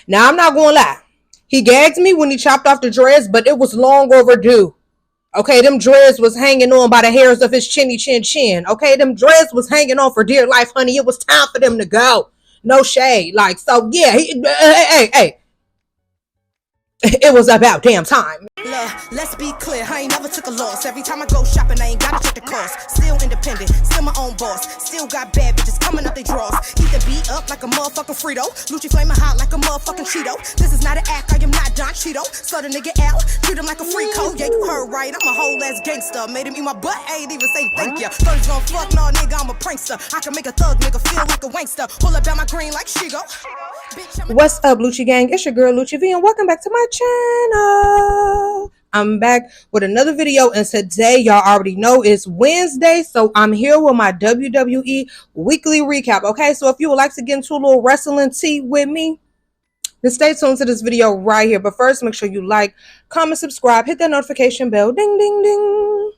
Now, I'm not going to lie. He gagged me when he chopped off the dreads, but it was long overdue. Okay, them dreads was hanging on by the hairs of his chinny chin. Okay, them dreads was hanging on for dear life, honey. It was time for them to go. No shade. Like, so yeah, hey. It was about damn time. Look, let's be clear, I ain't never took a loss. Every time I go shopping, I ain't gotta check the cost. Still independent, still my own boss. Still got bad bitches coming up they draws. Eat the beat up like a motherfucking Frito. Lucci flaming hot like a motherfucking Cheeto. This is not an act, I am not Don Cheeto. So the nigga out, treat him like a free coat. Yeah, you heard right, I'm a whole ass gangster. Made him eat my butt, ain't even say thank ya. Thought he's gon' fuck, no nigga, I'm a prankster. I can make a thug nigga feel like a wankster. Pull up down my green like Shigo. What's up, Lucci gang? It's your girl Lucci V, and welcome back to my channel. I'm back with another video, and today y'all already know it's Wednesday, so I'm here with my WWE weekly recap. Okay, so if you would like to get into a little wrestling tea with me, then stay tuned to this video right here. But first, make sure you like, comment, subscribe, hit that notification bell, ding ding ding.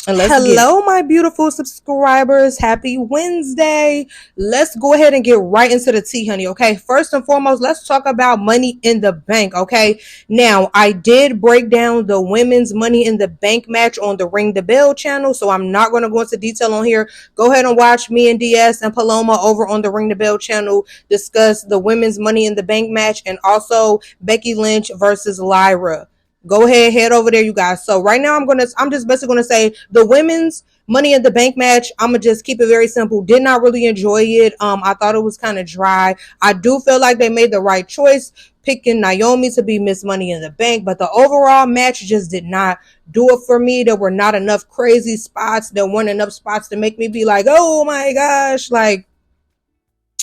Hello, my beautiful subscribers. Happy Wednesday. Let's go ahead and get right into the tea, honey. Okay, first and foremost, let's talk about Money in the Bank. Okay, now I did break down the women's Money in the Bank match on the Ring the Bell channel, so I'm not going to go into detail on here. Go ahead and watch me and DS and Paloma over on the Ring the Bell channel discuss the women's Money in the Bank match, and also Becky Lynch versus Lyra. Go ahead, head over there, you guys. So right now, I'm just basically gonna say the women's Money in the Bank match. I'm gonna just keep it very simple. Did not really enjoy it. I thought it was kind of dry. I do feel like they made the right choice picking Naomi to be Miss Money in the Bank, but the overall match just did not do it for me. There were not enough crazy spots. There weren't enough spots to make me be like, oh my gosh, like.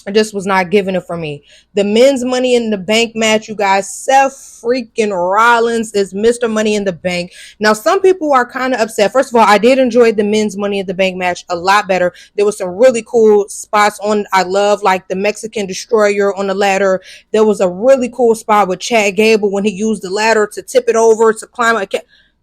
I just was not giving it for me. The men's Money in the Bank match, you guys, Seth freaking Rollins is Mr. Money in the Bank. Now, some people are kind of upset. First of all, I did enjoy the men's Money in the Bank match a lot better. There was some really cool spots on. I love like the Mexican Destroyer on the ladder. There was a really cool spot with Chad Gable when he used the ladder to tip it over to climb.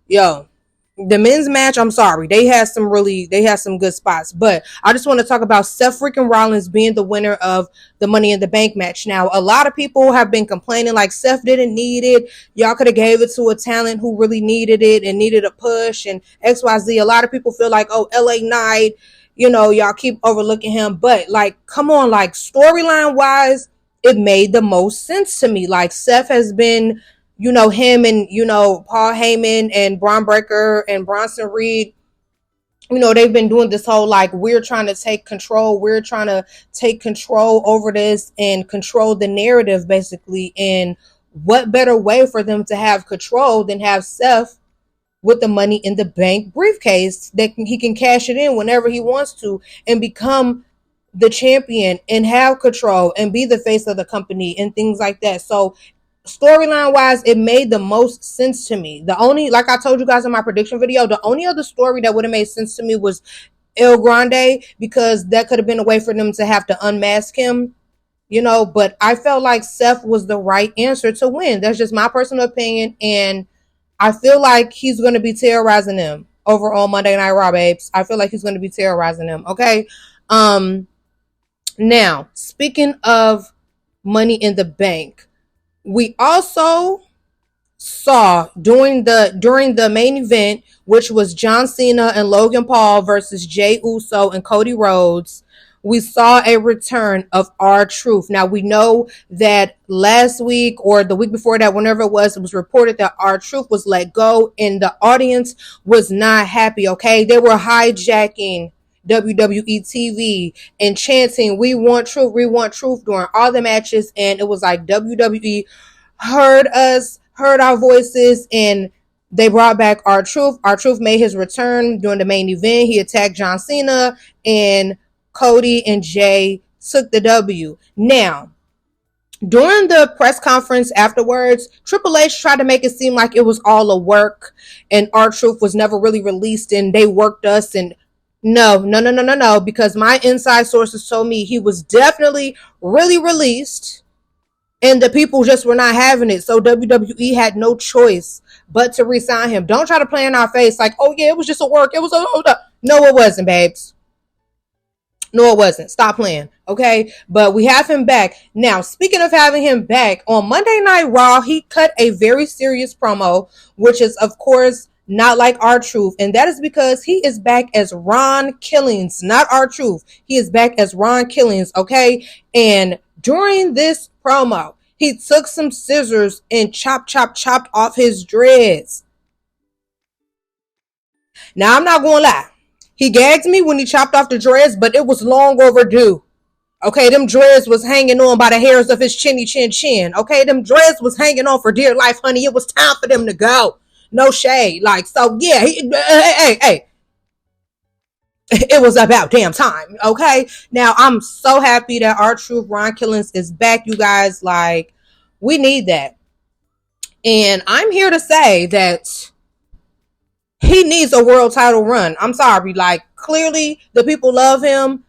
Yo. The men's match, I'm sorry, they had some good spots, but I just want to talk about Seth freaking Rollins being the winner of the Money in the Bank match. Now, a lot of people have been complaining like Seth didn't need it. Y'all could have gave it to a talent who really needed it and needed a push and XYZ. A lot of people feel like, oh, LA Knight, you know, y'all keep overlooking him, but like, come on, like storyline wise, it made the most sense to me. Like Seth has been, you know, him and, you know, Paul Heyman and Braun Breaker and Bronson Reed, you know, they've been doing this whole, like, we're trying to take control. We're trying to take control over this and control the narrative, basically. And what better way for them to have control than have Seth with the Money in the Bank briefcase that he can cash it in whenever he wants to and become the champion and have control and be the face of the company and things like that. So, storyline wise, it made the most sense to me. The only, like I told you guys in my prediction video, the only other story that would have made sense to me was El Grande, because that could have been a way for them to have to unmask him, you know, but I felt like Seth was the right answer to win. That's just my personal opinion, and I feel like he's going to be terrorizing them over on Monday Night Raw, babes. I feel like he's going to be terrorizing them, okay? Now, speaking of Money in the Bank, we also saw during the main event, which was John Cena and Logan Paul versus Jey Uso and Cody Rhodes, we saw a return of R-Truth. Now, we know that last week or the week before that, whenever it was reported that R-Truth was let go and the audience was not happy, okay? They were hijacking WWE TV and chanting, we want truth during all the matches, and it was like WWE heard us, heard our voices, and they brought back R-Truth. R-Truth made his return during the main event. He attacked John Cena, and Cody and Jey took the W. Now, during the press conference afterwards, Triple H tried to make it seem like it was all a work and R-Truth was never really released and they worked us, and No, because my inside sources told me he was definitely really released and the people just were not having it. So WWE had no choice but to re-sign him. Don't try to play in our face like, oh yeah, it was just a work. It was no, it wasn't, babes. No, it wasn't. Stop playing. Okay. But we have him back. Now, speaking of having him back, on Monday Night Raw, he cut a very serious promo, which is, of course, not like R-Truth. And that is because he is back as Ron Killings, not R-Truth. He is back as Ron Killings. Okay. And during this promo, he took some scissors and chopped off his dreads. Now, I'm not going to lie. He gagged me when he chopped off the dreads, but it was long overdue. Okay, them dreads was hanging on by the hairs of his chinny chin. Okay, them dreads was hanging on for dear life, honey. It was time for them to go. No shade. Like, so yeah, hey. It was about damn time. Okay, now I'm so happy that R-Truth Ron Killings is back, you guys. Like, we need that. And I'm here to say that he needs a world title run. I'm sorry. Like, clearly the people love him.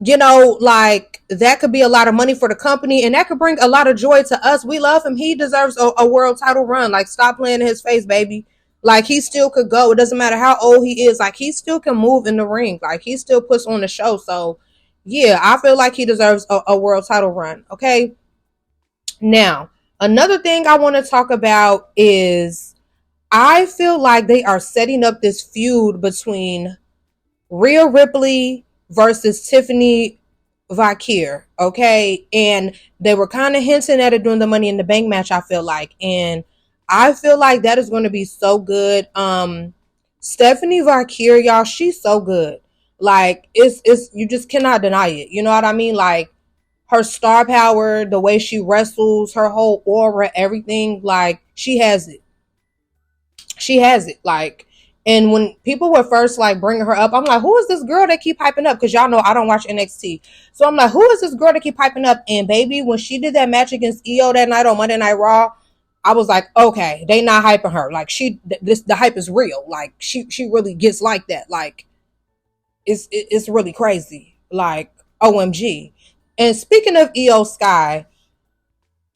You know, like, that could be a lot of money for the company, and that could bring a lot of joy to us. We love him. He deserves a world title run. Like, stop playing in his face, baby. Like, he still could go. It doesn't matter how old he is. Like, he still can move in the ring. Like, he still puts on the show. So, yeah, I feel like he deserves a world title run. Okay? Now, another thing I want to talk about is I feel like they are setting up this feud between Rhea Ripley versus Tiffany Vakir, okay? And they were kind of hinting at it during the Money in the Bank match, I feel like. And I feel like that is going to be so good. Stephanie Vakir, y'all, she's so good. Like, it's you just cannot deny it. You know what I mean? Like, her star power, the way she wrestles, her whole aura, everything, like, she has it. She has it. Like, and when people were first like bringing her up, I'm like, who is this girl that keep hyping up? Because y'all know I don't watch NXT. So I'm like, who is this girl that keep hyping up? And baby, when she did that match against Io that night on Monday Night Raw, I was like, okay, they not hyping her. Like, the hype is real. Like, she really gets like that. Like, it's really crazy. Like, OMG. And speaking of Io Sky,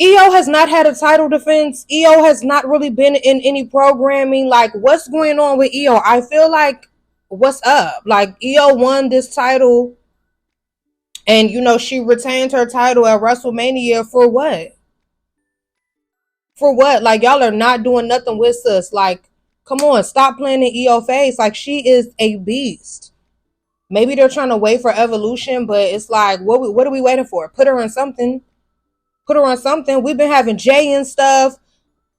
Io has not had a title defense. Io has not really been in any programming. Like, what's going on with Io? I feel like, what's up? Like, Io won this title, and, you know, she retained her title at WrestleMania for what? For what? Like, y'all are not doing nothing with us. Like, come on, stop playing in Io face. Like, she is a beast. Maybe they're trying to wait for Evolution, but it's like, what are we waiting for? Put her in something. Put her on something. We've been having Jey and stuff.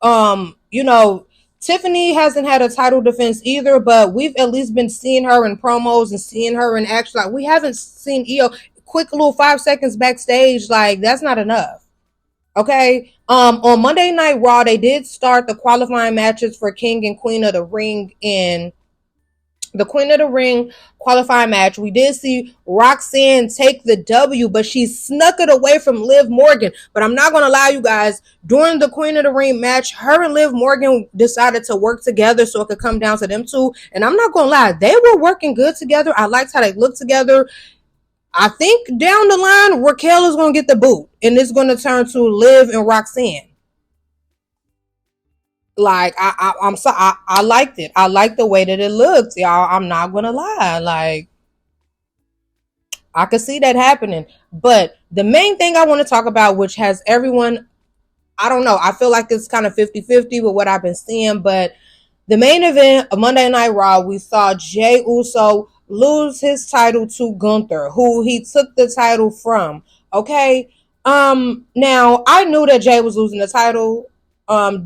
You know, Tiffany hasn't had a title defense either, but we've at least been seeing her in promos and seeing her in action. Like, we haven't seen Io. Quick little 5 seconds backstage. Like, that's not enough. Okay. On Monday Night Raw, they did start the qualifying matches for King and Queen of the Ring in the Queen of the Ring qualifying match. We did see Roxanne take the W, but she snuck it away from Liv Morgan. But I'm not going to lie, you guys, during the Queen of the Ring match, her and Liv Morgan decided to work together so it could come down to them two. And I'm not going to lie, they were working good together. I liked how they looked together. I think down the line, Raquel is going to get the boot, and it's going to turn to Liv and Roxanne. Like, I liked it. I liked the way that it looked, y'all. I'm not gonna lie. Like, I could see that happening. But the main thing I want to talk about, which has everyone, I don't know, I feel like it's kind of 50-50 with what I've been seeing, but the main event of Monday Night Raw, we saw Jey Uso lose his title to Gunther, who he took the title from. Okay. Now I knew that Jey was losing the title.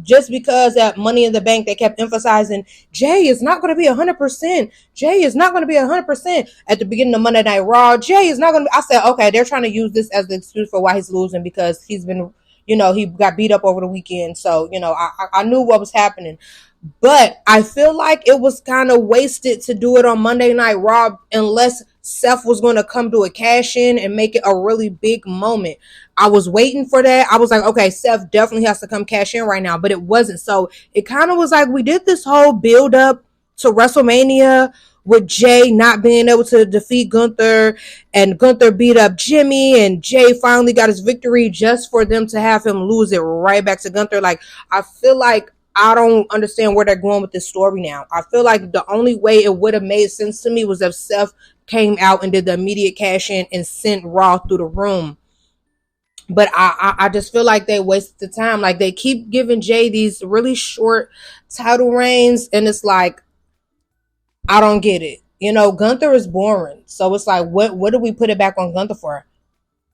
Just because at Money in the Bank, they kept emphasizing Jey is not going to be 100%. Jey is not going to be 100% at the beginning of Monday Night Raw. Jey is not going to be. I said, okay, they're trying to use this as the excuse for why he's losing because he's been, you know, he got beat up over the weekend. So, you know, I knew what was happening. But I feel like it was kind of wasted to do it on Monday Night Raw unless Seth was going to come to a cash in and make it a really big moment. I was waiting for that. I was like, okay, Seth definitely has to come cash in right now, but it wasn't. So it kind of was like we did this whole build up to WrestleMania with Jey not being able to defeat Gunther, and Gunther beat up Jimmy, and Jey finally got his victory just for them to have him lose it right back to Gunther. Like, I feel like I don't understand where they're going with this story now. I feel like the only way it would have made sense to me was if Seth came out and did the immediate cash in and sent Raw through the room. But I just feel like they wasted the time. Like, they keep giving Jey these really short title reigns, and it's like, I don't get it. You know, Gunther is boring. So it's like, what do we put it back on Gunther for?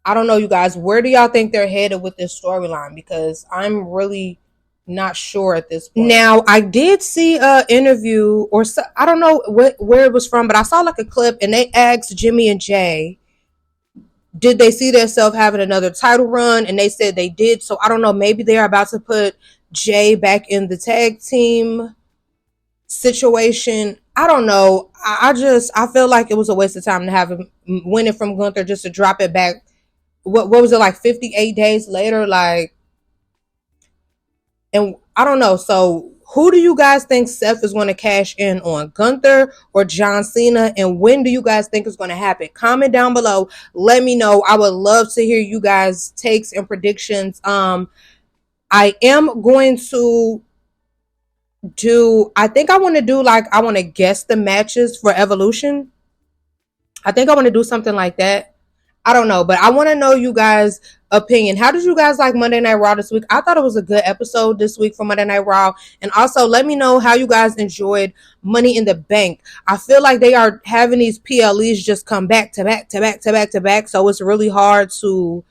I don't know, you guys. Where do y'all think they're headed with this storyline? Because I'm really not sure at this point. Now, I did see an interview, or so, I don't know where it was from, but I saw like a clip, and they asked Jimmy and Jey, did they see themselves having another title run? And they said they did. So I don't know. Maybe they're about to put Jey back in the tag team situation. I don't know. I feel like it was a waste of time to have him win it from Gunther just to drop it back. What was it, like 58 days later? Like, and I don't know. So who do you guys think Seth is going to cash in on, Gunther or John Cena? And when do you guys think is going to happen? Comment down below. Let me know. I would love to hear you guys' takes and predictions. I am going to I think I want to do, like, I want to guess the matches for Evolution. I think I want to do something like that. I don't know, but I want to know you guys' opinion. How did you guys like Monday Night Raw this week? I thought it was a good episode this week for Monday Night Raw. And also, let me know how you guys enjoyed Money in the Bank. I feel like they are having these PLEs just come back to back to back to back to back. So it's really hard to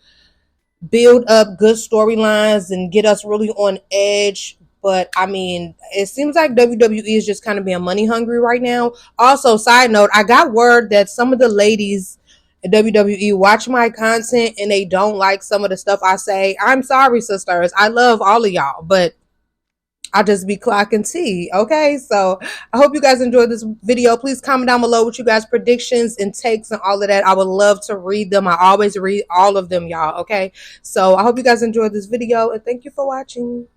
build up good storylines and get us really on edge. But I mean, it seems like WWE is just kind of being money hungry right now. Also, side note, I got word that some of the ladies at WWE watch my content and they don't like some of the stuff I say. I'm sorry, sisters. I love all of y'all, but I just be clocking tea. Okay, so I hope you guys enjoyed this video. Please comment down below with you guys' predictions and takes and all of that. I would love to read them. I always read all of them, y'all. Okay, so I hope you guys enjoyed this video, and thank you for watching.